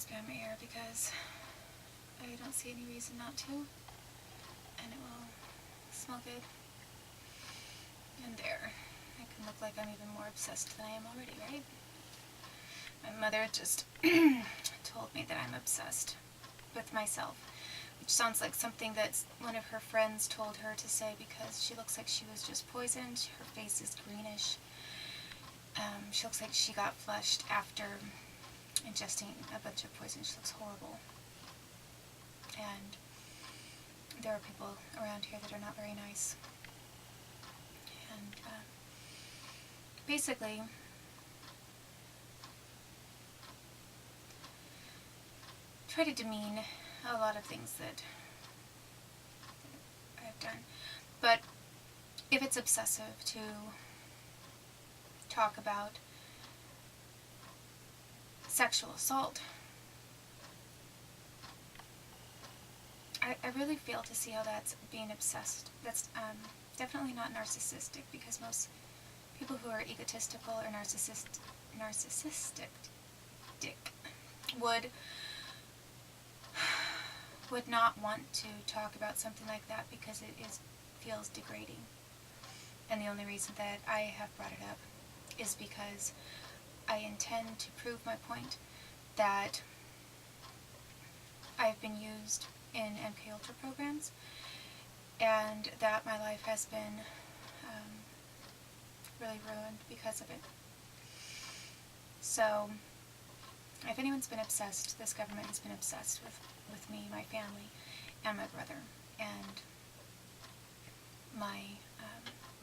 spray on my hair because I don't see any reason not to, and it will smell good. And there, I can look like I'm even more obsessed than I am already, right? My mother just told me that I'm obsessed with myself, which sounds like something that one of her friends told her to say because she looks like she was just poisoned. Her face is greenish. She looks like she got flushed after ingesting a bunch of poison. She looks horrible. And there are people around here that are not very nice. And basically, try to demean a lot of things that I've done. But if it's obsessive to talk about sexual assault, I really fail to see how that's being obsessed. That's definitely not narcissistic, because most people who are egotistical or narcissistic would not want to talk about something like that because it feels degrading. And the only reason that I have brought it up is because I intend to prove my point that I've been used in MK Ultra programs, and that my life has been really ruined because of it. So, if anyone's been obsessed, this government has been obsessed with me, my family, and my brother, and my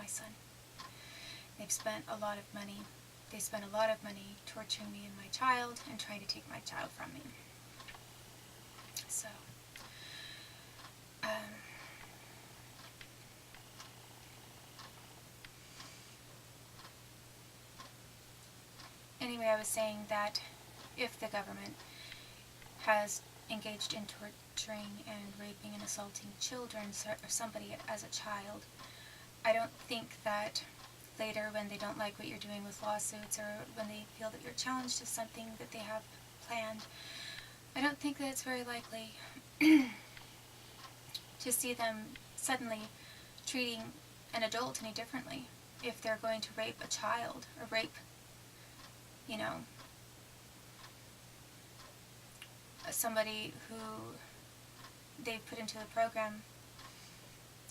son. They've spent a lot of money. They spent a lot of money torturing me and my child and trying to take my child from me. So, anyway, I was saying that if the government has engaged in torturing and raping and assaulting children or somebody as a child, I don't think that later, when they don't like what you're doing with lawsuits, or when they feel that you're challenged to something that they have planned, I don't think that it's very likely to see them suddenly treating an adult any differently if they're going to rape a child, or rape, somebody who they've put into the program.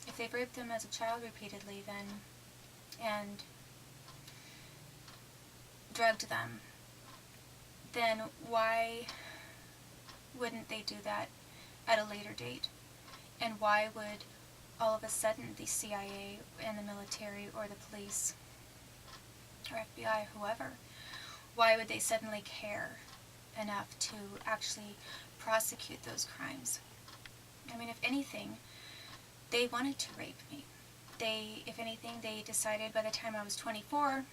If they've raped them as a child repeatedly, and drugged them, then why wouldn't they do that at a later date? And why would all of a sudden the CIA and the military or the police or FBI, whoever, why would they suddenly care enough to actually prosecute those crimes? I mean, if anything, they wanted to rape me. If anything, they decided by the time I was 24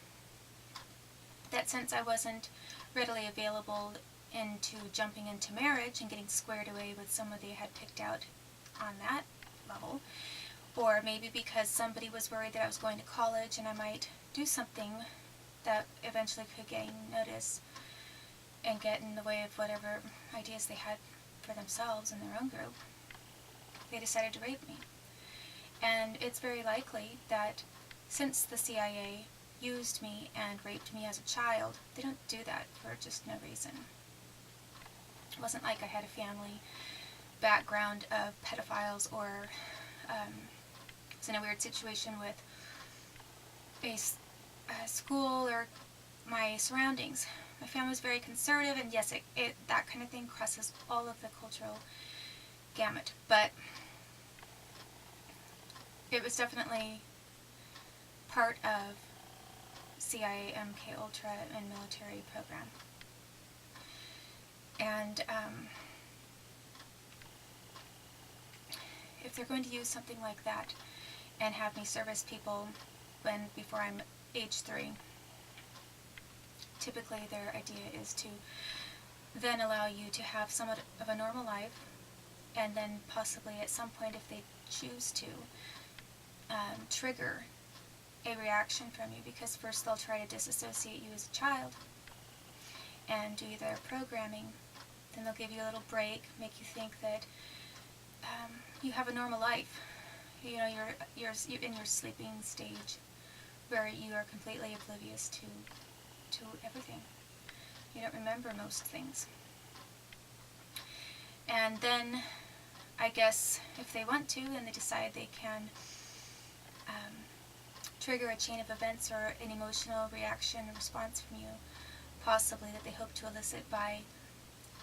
that since I wasn't readily available into jumping into marriage and getting squared away with someone they had picked out on that level, or maybe because somebody was worried that I was going to college and I might do something that eventually could gain notice and get in the way of whatever ideas they had for themselves and their own group, they decided to rape me. And it's very likely that since the CIA used me and raped me as a child, they don't do that for just no reason. It wasn't like I had a family background of pedophiles, or was in a weird situation with a school or my surroundings. My family was very conservative, and yes, that kind of thing crosses all of the cultural gamut, but it was definitely part of CIA, MK Ultra, and military program. And if they're going to use something like that and have me service people before I'm age 3, typically their idea is to then allow you to have somewhat of a normal life, and then possibly at some point, if they choose to, trigger a reaction from you, because first they'll try to disassociate you as a child and do their programming Then they'll give you a little break, make you think that you have a normal life. You know, you're in your sleeping stage, where you are completely oblivious to everything. You don't remember most things. And then, I guess, if they want to, and they decide they can trigger a chain of events or an emotional reaction or response from you, possibly, that they hope to elicit by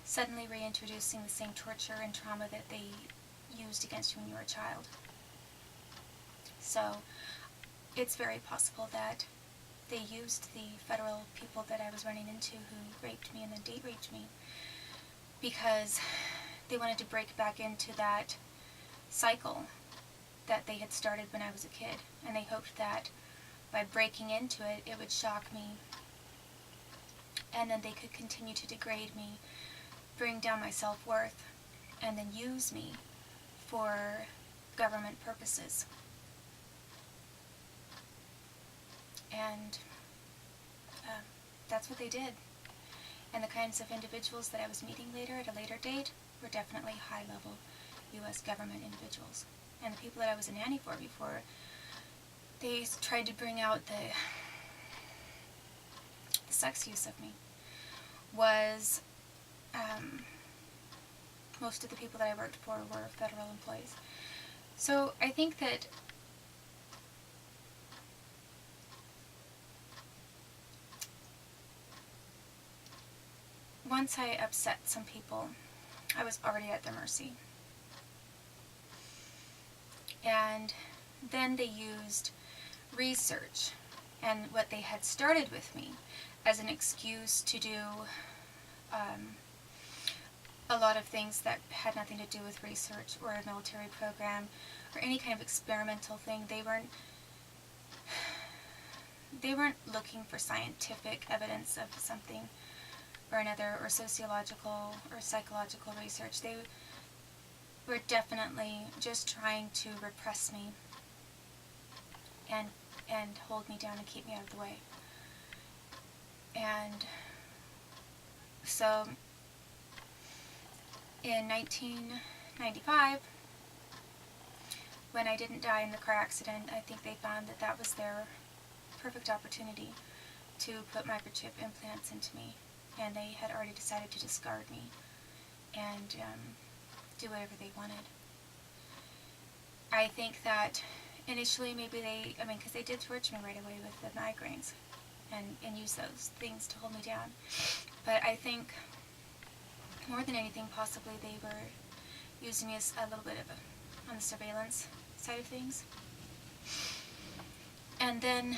suddenly reintroducing the same torture and trauma that they used against you when you were a child. So, it's very possible that they used the federal people that I was running into who raped me and then date raped me because they wanted to break back into that cycle that they had started when I was a kid. And they hoped that by breaking into it, it would shock me, and then they could continue to degrade me, bring down my self-worth, and then use me for government purposes. And that's what they did. And the kinds of individuals that I was meeting later at a later date were definitely high-level U.S. government individuals. And the people that I was a nanny for before, they tried to bring out the sex use of me, was most of the people that I worked for were federal employees. So I think that once I upset some people, I was already at their mercy. And then they used research and what they had started with me as an excuse to do a lot of things that had nothing to do with research or a military program or any kind of experimental thing. They weren't looking for scientific evidence of something or another, or sociological or psychological research. They were definitely just trying to repress me and hold me down and keep me out of the way. And so in 1995, when I didn't die in the car accident, I think they found that that was their perfect opportunity to put microchip implants into me. And they had already decided to discard me and do whatever they wanted. I think that initially maybe because they did torture me right away with the migraines and use those things to hold me down. But I think more than anything, possibly they were using me as a little bit of on the surveillance side of things. And then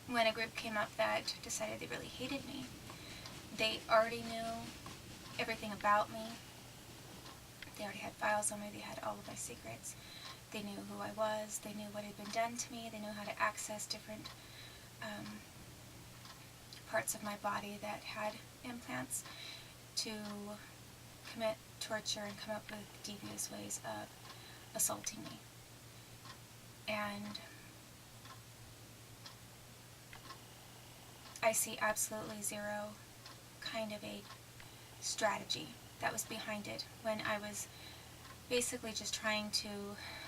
when a group came up that decided they really hated me, they already knew everything about me. They already had files on me. They had all of my secrets. They knew who I was. They knew what had been done to me. They knew how to access different parts of my body that had implants to commit torture and come up with devious ways of assaulting me. And I see absolutely zero kind of a strategy that was behind it when I was basically just trying to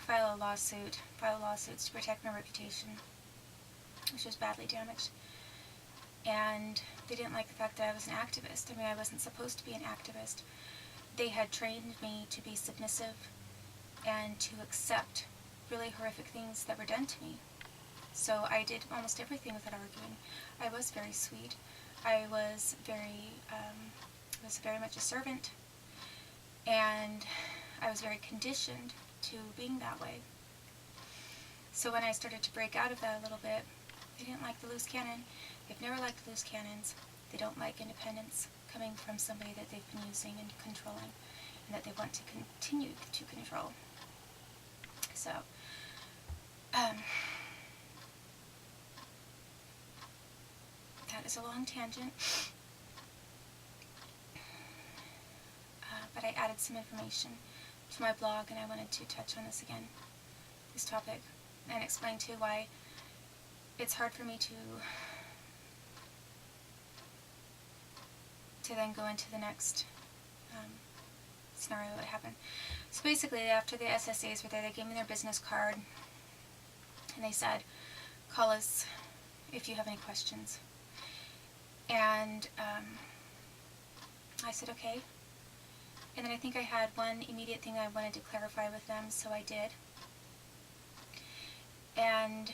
file lawsuits to protect my reputation, which was badly damaged. And they didn't like the fact that I was an activist. I mean, I wasn't supposed to be an activist. They had trained me to be submissive and to accept really horrific things that were done to me. So I did almost everything without arguing. I was very sweet. I was very much a servant, and I was very conditioned to being that way. So when I started to break out of that a little bit, they didn't like the loose cannon. They've never liked loose cannons. They don't like independence coming from somebody that they've been using and controlling, and that they want to continue to control. So, that is a long tangent. But I added some information to my blog, and I wanted to touch on this again, this topic, and explain too why it's hard for me to then go into the next scenario that happened. So basically, after the S.S.A.s were there, they gave me their business card, and they said, call us if you have any questions. And I said, okay. And then I think I had one immediate thing I wanted to clarify with them, so I did. And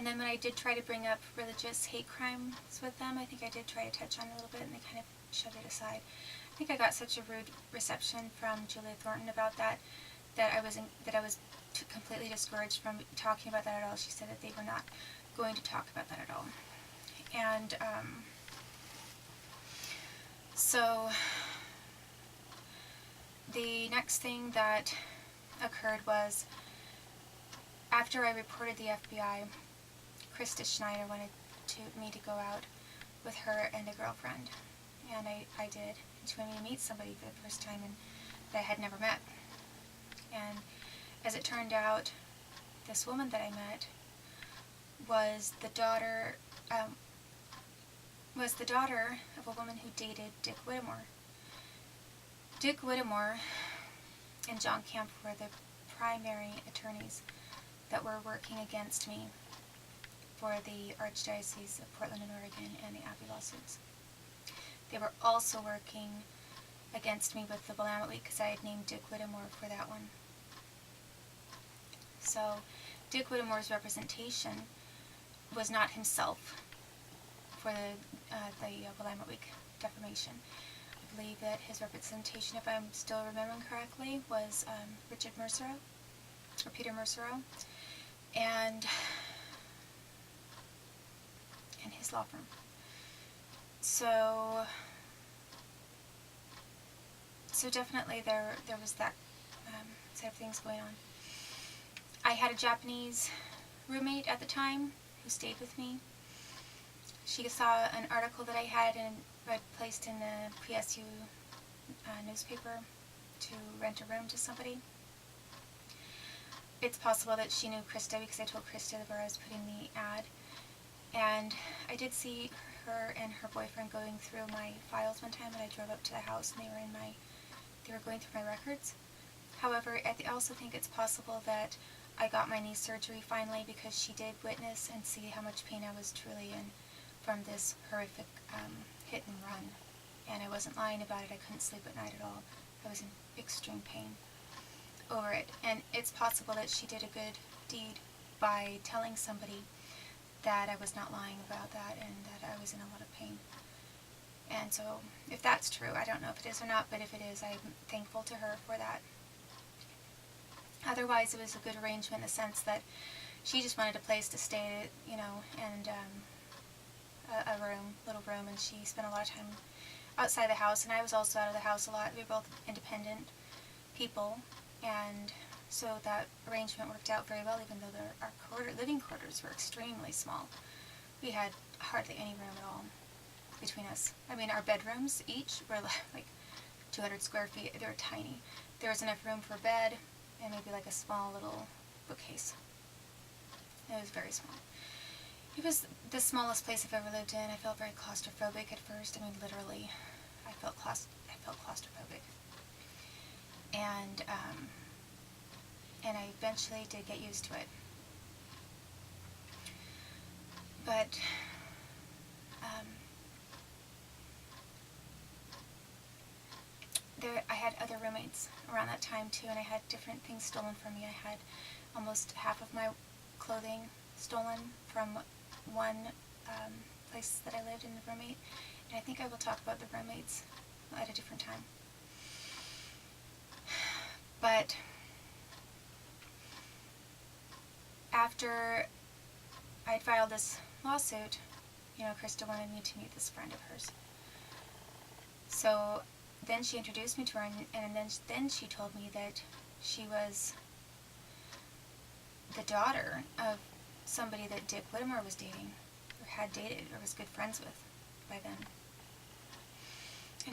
then when I did try to bring up religious hate crimes with them, I think I did try to touch on it a little bit, and they kind of shoved it aside. I think I got such a rude reception from Julia Thornton about that I was completely discouraged from talking about that at all. She said that they were not going to talk about that at all. And so the next thing that occurred was, after I reported the FBI, Krista Schneider wanted me to go out with her and a girlfriend. And I did. And she wanted me to meet somebody for the first time that I had never met. And as it turned out, this woman that I met was the daughter of a woman who dated Dick Whittemore. Dick Whittemore and John Camp were the primary attorneys that were working against me for the Archdiocese of Portland and Oregon and the Abbey lawsuits. They were also working against me with the Willamette Week because I had named Dick Whittemore for that one. So Dick Whittemore's representation was not himself for the Willamette Week defamation. I believe that his representation, if I'm still remembering correctly, was Peter Mercero, and his law firm. So definitely there was that set of things going on. I had a Japanese roommate at the time who stayed with me. She saw an article that I had placed in the PSU newspaper to rent a room to somebody. It's possible that she knew Krista because I told Krista where I was putting the ad. And I did see her and her boyfriend going through my files one time when I drove up to the house, and they were going through my records. However, I also think it's possible that I got my knee surgery finally because she did witness and see how much pain I was truly in from this horrific hit and run. And I wasn't lying about it. I couldn't sleep at night at all. I was in extreme pain over it. And it's possible that she did a good deed by telling somebody that I was not lying about that and that I was in a lot of pain. And so, if that's true, I don't know if it is or not, but if it is, I'm thankful to her for that. Otherwise, it was a good arrangement in the sense that she just wanted a place to stay, and little room, and she spent a lot of time outside the house, and I was also out of the house a lot. We were both independent people, and so that arrangement worked out very well, even though our living quarters were extremely small. We had hardly any room at all between us. I mean, our bedrooms each were like 200 square feet. They were tiny. There was enough room for a bed and maybe like a small little bookcase. It was very small. It was the smallest place I've ever lived in. I felt very claustrophobic at first. I mean, literally, I felt claustrophobic. And I eventually did get used to it. But I had other roommates around that time too, and I had different things stolen from me. I had almost half of my clothing stolen from one place that I lived in, the roommate, and I think I will talk about the roommates at a different time. But after I had filed this lawsuit, Krista wanted me to meet this friend of hers. So then she introduced me to her, and then she told me that she was the daughter of somebody that Dick Whittemore was dating, or had dated, or was good friends with by then.